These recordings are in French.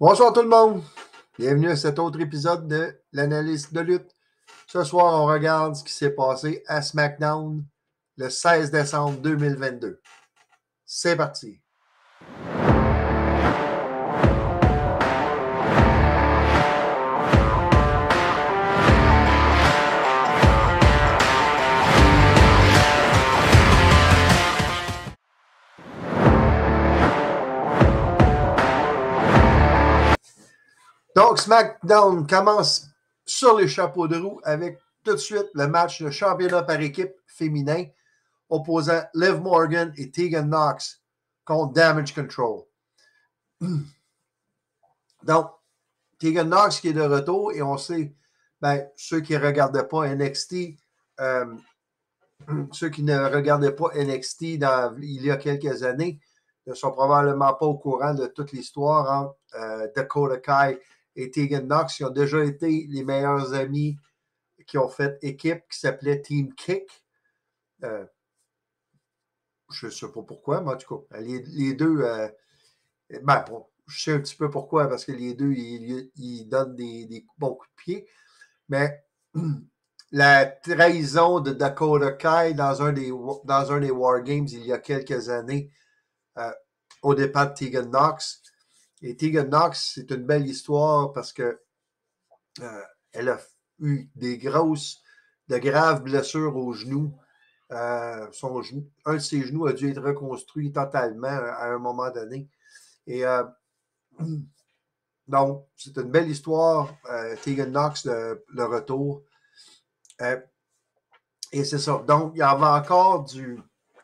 Bonsoir tout le monde. Bienvenue à cet autre épisode de l'analyse de lutte. Ce soir, on regarde ce qui s'est passé à SmackDown le 16 décembre 2022. C'est parti. Donc, SmackDown commence sur les chapeaux de roue avec tout de suite le match de championnat par équipe féminin opposant Liv Morgan et Tegan Knox contre Damage Control. Donc, Tegan Knox qui est de retour et on sait, ceux qui ne regardaient pas NXT, ceux qui ne regardaient pas NXT il y a quelques années ne sont probablement pas au courant de toute l'histoire entre Dakota Kai et Tegan Knox, qui ont déjà été les meilleurs amis qui ont fait équipe, qui s'appelait Team Kick. Je ne sais pas pourquoi, mais en tout cas, les deux, bon, je sais un petit peu pourquoi, parce que les deux, ils donnent des bons coups de pied, mais la trahison de Dakota Kai dans un des War Games il y a quelques années au départ de Tegan Knox. Et Tegan Knox, c'est une belle histoire parce que elle a eu de graves blessures au genou. Un de ses genoux a dû être reconstruit totalement à un moment donné. Et donc, c'est une belle histoire. Tegan Knox, le retour. Et c'est ça. Donc, il y avait encore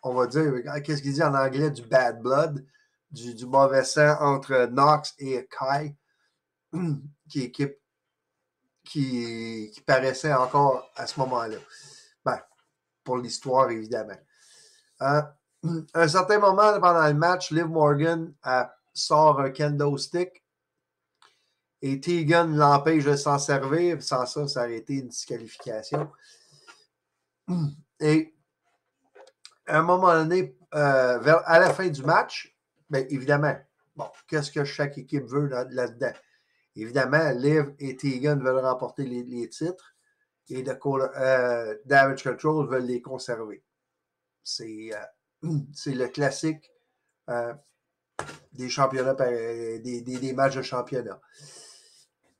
on va dire, qu'est-ce qu'il dit en anglais, du bad blood, du mauvais sang entre Knox et Kai, qui paraissait encore à ce moment-là. Pour l'histoire, évidemment. À un certain moment pendant le match, Liv Morgan sort un kendo stick et Tegan l'empêche de s'en servir. Sans ça, ça aurait été une disqualification. Et à un moment donné, à la fin du match, évidemment, qu'est-ce que chaque équipe veut là-dedans? Évidemment, Liv et Tegan veulent remporter les titres et Damage Control veulent les conserver. C'est le classique des championnats, des matchs de championnat.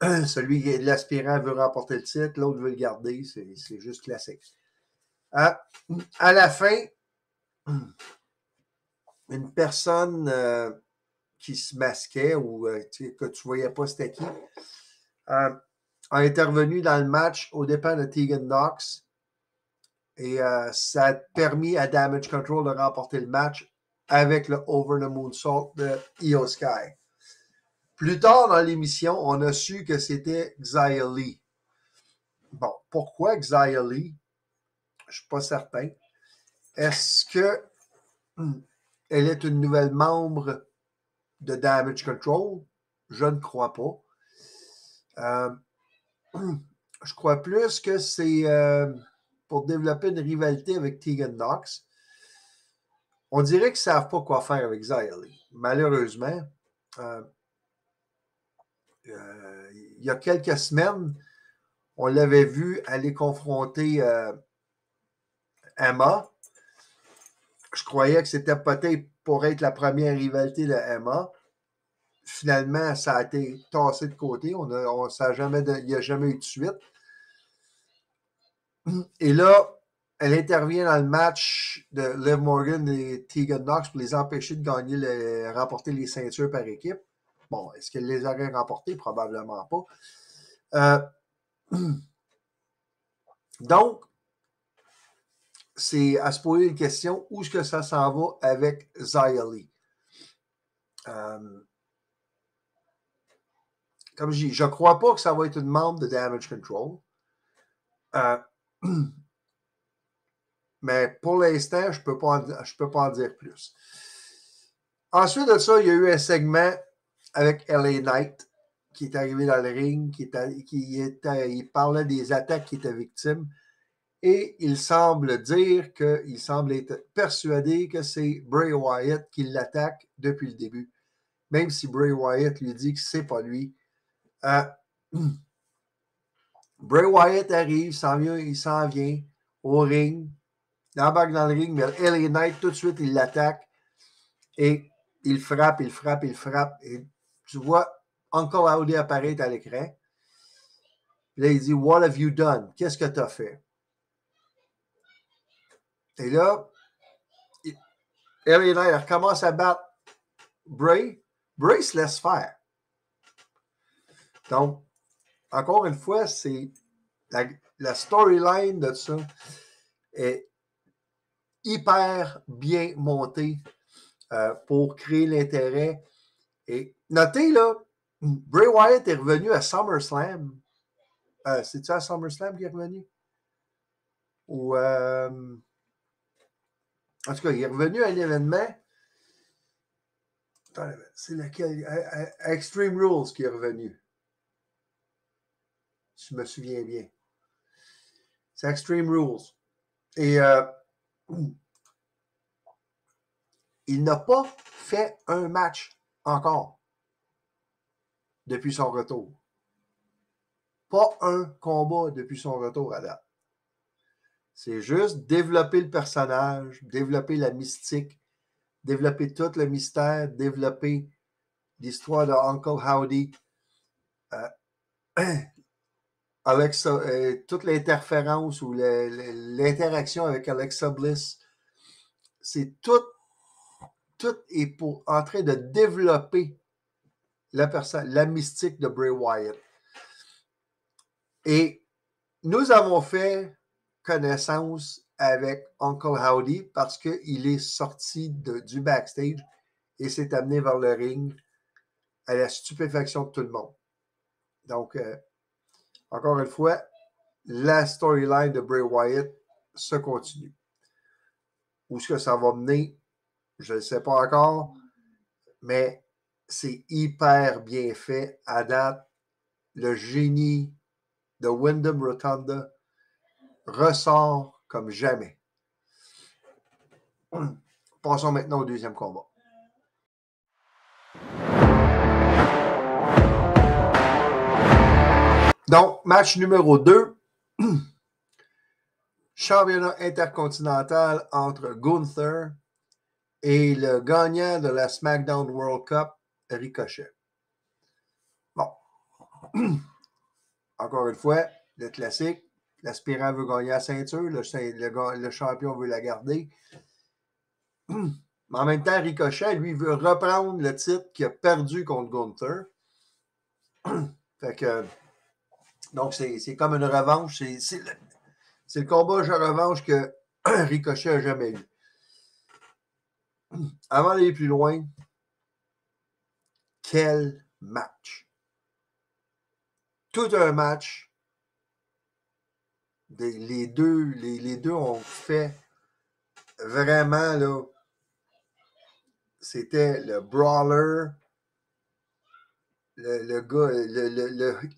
L'aspirant veut remporter le titre, l'autre veut le garder. C'est juste classique. À la fin, une personne qui se masquait ou que tu ne voyais pas c'était qui a intervenu dans le match aux dépens de Tegan Knox et ça a permis à Damage Control de remporter le match avec le Over the Moonsault de Io Sky. Plus tard dans l'émission, on a su que c'était Xia Li. Bon, pourquoi Xia Li? Je ne suis pas certain. Est-ce que elle est une nouvelle membre de Damage Control? Je ne crois pas. Je crois plus que c'est pour développer une rivalité avec Tegan Knox. On dirait qu'ils ne savent pas quoi faire avec Xia Li. Malheureusement, il y a quelques semaines, on l'avait vu aller confronter Emma. Je croyais que c'était peut-être pour être la première rivalité de Emma. Finalement, ça a été tassé de côté. Il n'y a jamais eu de suite. Et là, elle intervient dans le match de Liv Morgan et Tegan Knox pour les empêcher de remporter les ceintures par équipe. Bon, est-ce qu'elle les aurait remportées? Probablement pas. Donc, c'est à se poser une question, où est-ce que ça s'en va avec Xia Li? Comme je dis, je ne crois pas que ça va être une membre de Damage Control. Mais pour l'instant, je ne peux pas en dire plus. Ensuite de ça, il y a eu un segment avec LA Knight qui est arrivé dans le ring, il parlait des attaques qu'il était victime. Et il semble être persuadé que c'est Bray Wyatt qui l'attaque depuis le début. même si Bray Wyatt lui dit que c'est pas lui. Bray Wyatt arrive, il s'en vient au ring, il embarque dans le ring, mais LA Knight, tout de suite, il l'attaque et il frappe. Et tu vois Uncle Howdy apparaître à l'écran. Là, il dit, What have you done? Qu'est-ce que tu as fait? Et là, LA Knight recommence à battre Bray. Bray se laisse faire. Donc, encore une fois, c'est la storyline de ça est hyper bien montée pour créer l'intérêt. Et notez, là, Bray Wyatt est revenu à SummerSlam. C'est-tu à SummerSlam qu'il est revenu? Ou, en tout cas, il est revenu à un événement. Attends, c'est lequel? À Extreme Rules qui est revenu. Si je me souviens bien. C'est Extreme Rules. Et il n'a pas fait un match encore depuis son retour. Pas un combat depuis son retour à date. C'est juste développer le personnage, développer la mystique, développer tout le mystère, développer l'histoire de Uncle Howdy. Alexa, toute l'interférence ou l'interaction avec Alexa Bliss, c'est tout est en train de développer la mystique de Bray Wyatt. Et nous avons fait connaissance avec Uncle Howdy parce qu'il est sorti du backstage et s'est amené vers le ring à la stupéfaction de tout le monde. Donc, encore une fois, la storyline de Bray Wyatt se continue. Où est-ce que ça va mener? Je ne sais pas encore, mais c'est hyper bien fait. À date, le génie de Wyndham Rotunda ressort comme jamais. Passons maintenant au deuxième combat. Donc, match numéro 2. Championnat intercontinental entre Gunther et le gagnant de la SmackDown World Cup, Ricochet. Bon. Encore une fois, le classique. L'aspirant veut gagner la ceinture. Le champion veut la garder. Mais en même temps, Ricochet, lui, veut reprendre le titre qu'il a perdu contre Gunther. Fait que, donc, c'est comme une revanche. C'est le combat de revanche que Ricochet n'a jamais eu. Avant d'aller plus loin, quel match! Tout un match. Les deux ont fait vraiment, là, c'était le brawler, le gars,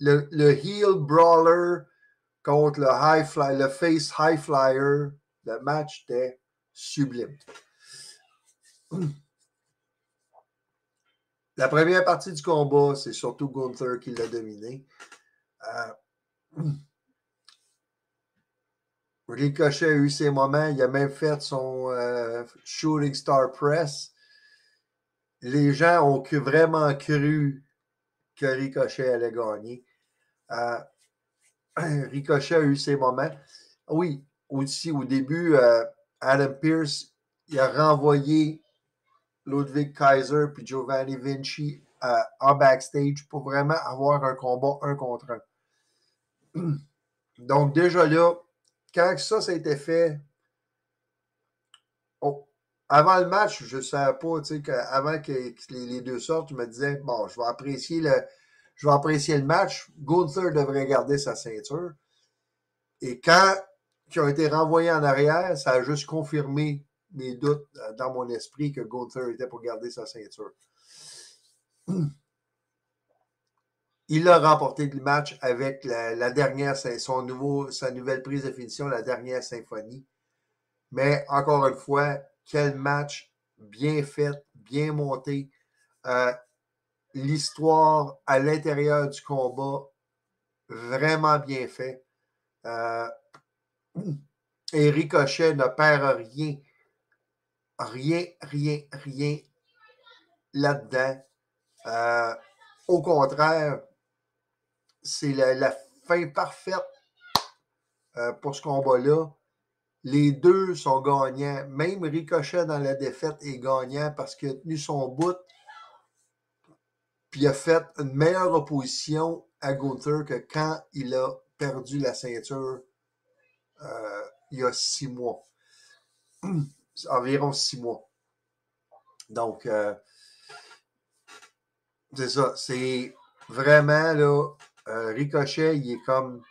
le heel brawler contre le face high flyer. Le match était sublime. La première partie du combat, c'est surtout Gunther qui l'a dominé. Ricochet a eu ses moments. Il a même fait son Shooting Star Press. Les gens ont vraiment cru que Ricochet allait gagner. Ricochet a eu ses moments. Oui, aussi au début, Adam Pearce, il a renvoyé Ludwig Kaiser puis Giovanni Vinci en backstage pour vraiment avoir un combat 1 contre 1. Donc déjà là, quand ça a été fait, avant le match, je ne savais pas, tu sais, avant que les deux sortent, je me disais, bon, je vais apprécier le match. Gunther devrait garder sa ceinture. Et quand ils ont été renvoyés en arrière, ça a juste confirmé mes doutes dans mon esprit que Gunther était pour garder sa ceinture. Il a remporté le match avec la dernière, sa nouvelle prise de finition, la dernière symphonie. Mais encore une fois, quel match bien fait, bien monté. l'histoire à l'intérieur du combat, vraiment bien fait. Et Ricochet ne perd rien. Rien là-dedans. Au contraire, c'est la fin parfaite pour ce combat-là. Les deux sont gagnants. Même Ricochet dans la défaite est gagnant parce qu'il a tenu son bout puis il a fait une meilleure opposition à Gunther que quand il a perdu la ceinture il y a 6 mois. Environ 6 mois. Donc, c'est ça. C'est vraiment, là, Ricochet, il est comme...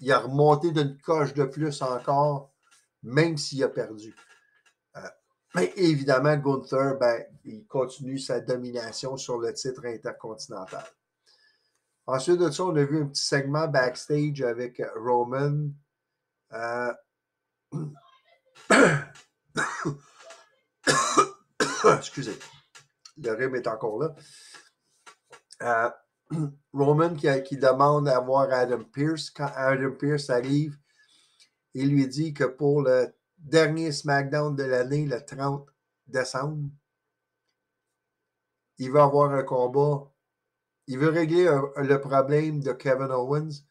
Il a remonté d'une coche de plus encore, même s'il a perdu. Mais évidemment, Gunther, ben, il continue sa domination sur le titre intercontinental. Ensuite de ça, on a vu un petit segment backstage avec Roman. Excusez, le rhume est encore là. Roman qui demande à voir Adam Pearce. Quand Adam Pearce arrive, il lui dit que pour le dernier SmackDown de l'année, le 30 décembre, il veut avoir un combat. Il veut régler le problème de Kevin Owens.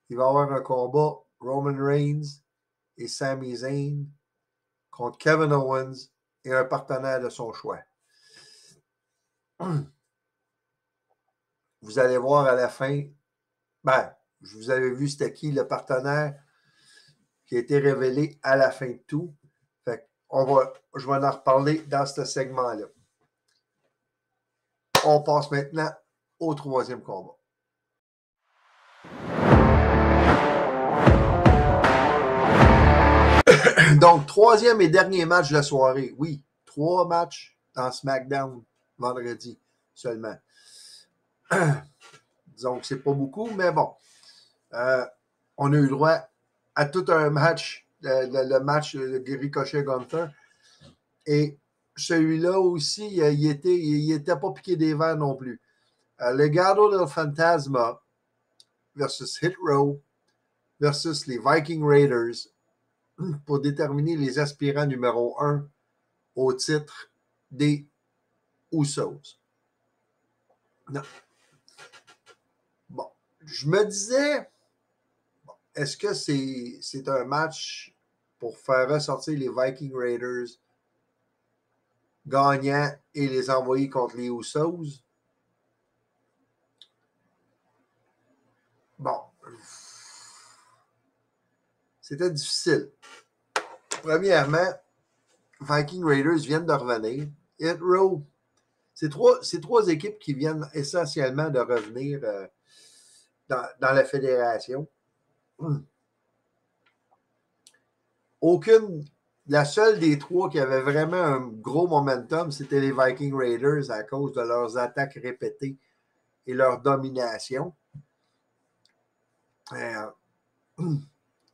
Il va avoir un combat Roman Reigns et Sami Zayn contre Kevin Owens et un partenaire de son choix. Vous allez voir à la fin, ben, je vous avais vu c'était qui le partenaire qui a été révélé à la fin de tout. Fait je vais en reparler dans ce segment-là. On passe maintenant au troisième combat. Donc, troisième et dernier match de la soirée. Oui, 3 matchs dans SmackDown vendredi seulement. Disons que c'est pas beaucoup, mais bon. On a eu droit à tout un match, le match de Ricochet-Gunther. Et celui-là aussi, il était pas piqué des verres non plus. Legado del Fantasma versus Hit Row versus les Viking Raiders pour déterminer les aspirants numéro 1 au titre des Usos. Non. Bon, je me disais, est-ce que c'est un match pour faire ressortir les Viking Raiders gagnants et les envoyer contre les Usos? Bon, c'était difficile. Premièrement, Viking Raiders viennent de revenir. Hit Row, c'est trois équipes qui viennent essentiellement de revenir dans la fédération. La seule des trois qui avait vraiment un gros momentum, c'était les Viking Raiders à cause de leurs attaques répétées et leur domination.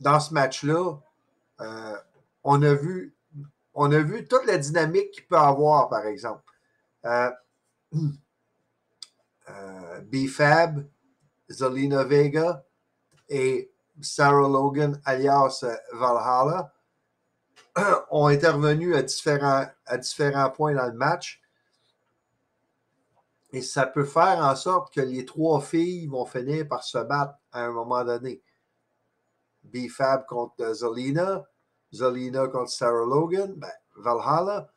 Dans ce match-là, on a vu toute la dynamique qu'il peut avoir, par exemple. B-Fab, Zelina Vega et Sarah Logan, alias Valhalla, ont intervenu à différents points dans le match. Et ça peut faire en sorte que les 3 filles vont finir par se battre à un moment donné. B-Fab contre Zelina, Zelina contre Sarah Logan, ben, Valhalla,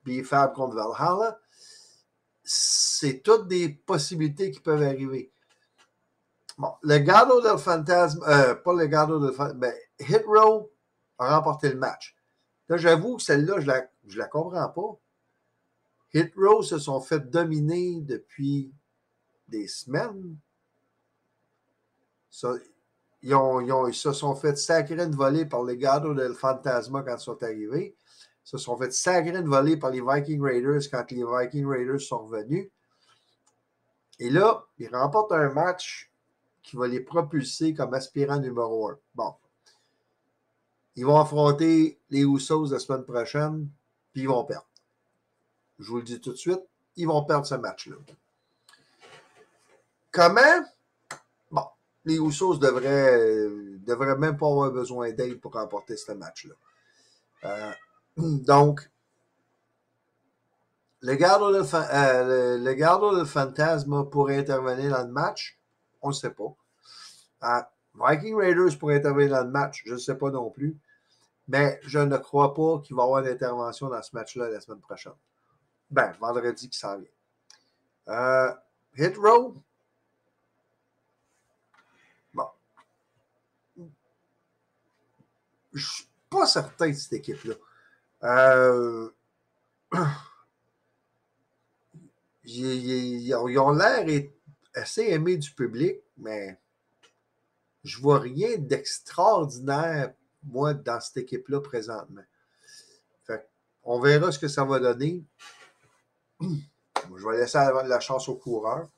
B-Fab contre Valhalla. C'est toutes des possibilités qui peuvent arriver. Bon, le Legado del Fantasma, pas le Legado del Fantasma, mais Hit Row a remporté le match. Là, j'avoue que celle-là, je la comprends pas. Hit Row se sont fait dominer depuis des semaines. Ils se sont fait sacrer une volée par le Legado del Fantasma quand ils sont arrivés. Ils se sont fait sacrer une volée par les Viking Raiders quand les Viking Raiders sont revenus. Et là, ils remportent un match qui va les propulser comme aspirants numéro 1. Bon. Ils vont affronter les Usos la semaine prochaine, puis ils vont perdre. Je vous le dis tout de suite, ils vont perdre ce match-là. Comment? Bon, les Usos devraient même pas avoir besoin d'aide pour remporter ce match-là. Donc, le Legado del Fantasma pourrait intervenir dans le match. On ne sait pas. Viking Raiders pourrait intervenir dans le match. Je ne sais pas non plus. Mais je ne crois pas qu'il va y avoir d'intervention dans ce match-là la semaine prochaine. Ben, vendredi qui s'en vient. Hit Row. Bon. Je ne suis pas certain de cette équipe-là. Ils ont l'air assez aimés du public, mais je ne vois rien d'extraordinaire, moi, dans cette équipe-là présentement. Fait, on verra ce que ça va donner. Je vais laisser la chance aux coureurs.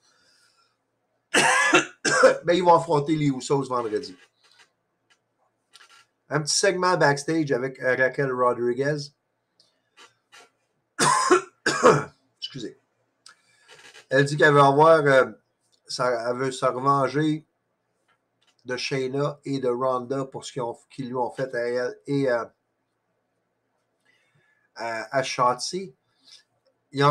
Mais ils vont affronter les Usos vendredi. Un petit segment backstage avec Raquel Rodriguez. Excusez. Elle dit qu'elle veut elle veut se revenger de Shayna et de Ronda pour ce qu'ils lui ont fait à elle et à Shotzi. Il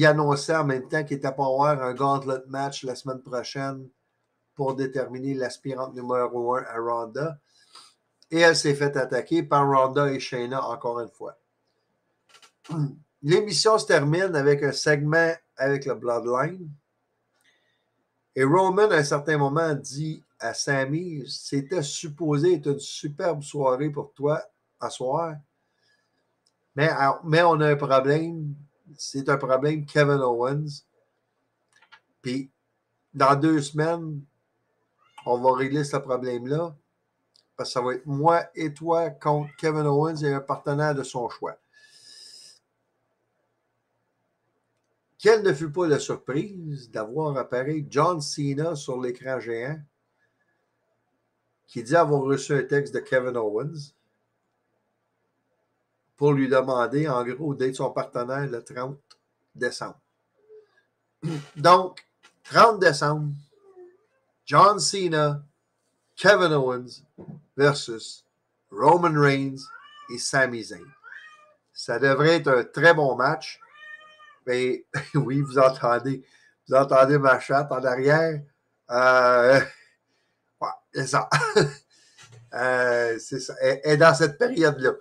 annonçait en même temps qu'il était pour avoir un gauntlet match la semaine prochaine pour déterminer l'aspirante numéro 1 à Ronda. Et elle s'est fait attaquer par Ronda et Shayna encore une fois. L'émission se termine avec un segment avec le Bloodline. Et Roman, à un certain moment, dit à Sami, c'était supposé être une superbe soirée pour toi à soir. Mais on a un problème. C'est un problème Kevin Owens. Puis, dans 2 semaines, on va régler ce problème-là. Parce que ça va être moi et toi contre Kevin Owens et un partenaire de son choix. Quelle ne fut pas la surprise d'avoir apparu John Cena sur l'écran géant qui dit avoir reçu un texte de Kevin Owens pour lui demander, en gros, d'être son partenaire le 30 décembre. Donc, 30 décembre, John Cena, Kevin Owens versus Roman Reigns et Sami Zayn. Ça devrait être un très bon match. Mais oui, vous entendez ma chatte en arrière. Ouais, c'est ça. C'est ça. Elle est dans cette période-là.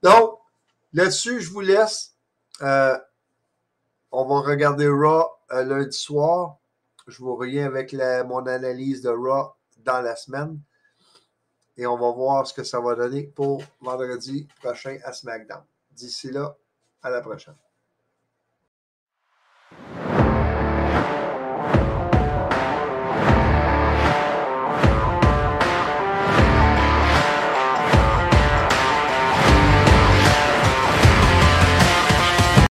Donc, là-dessus, je vous laisse. On va regarder Raw lundi soir. Je vous reviens avec mon analyse de Raw dans la semaine. Et on va voir ce que ça va donner pour vendredi prochain à SmackDown. D'ici là, à la prochaine.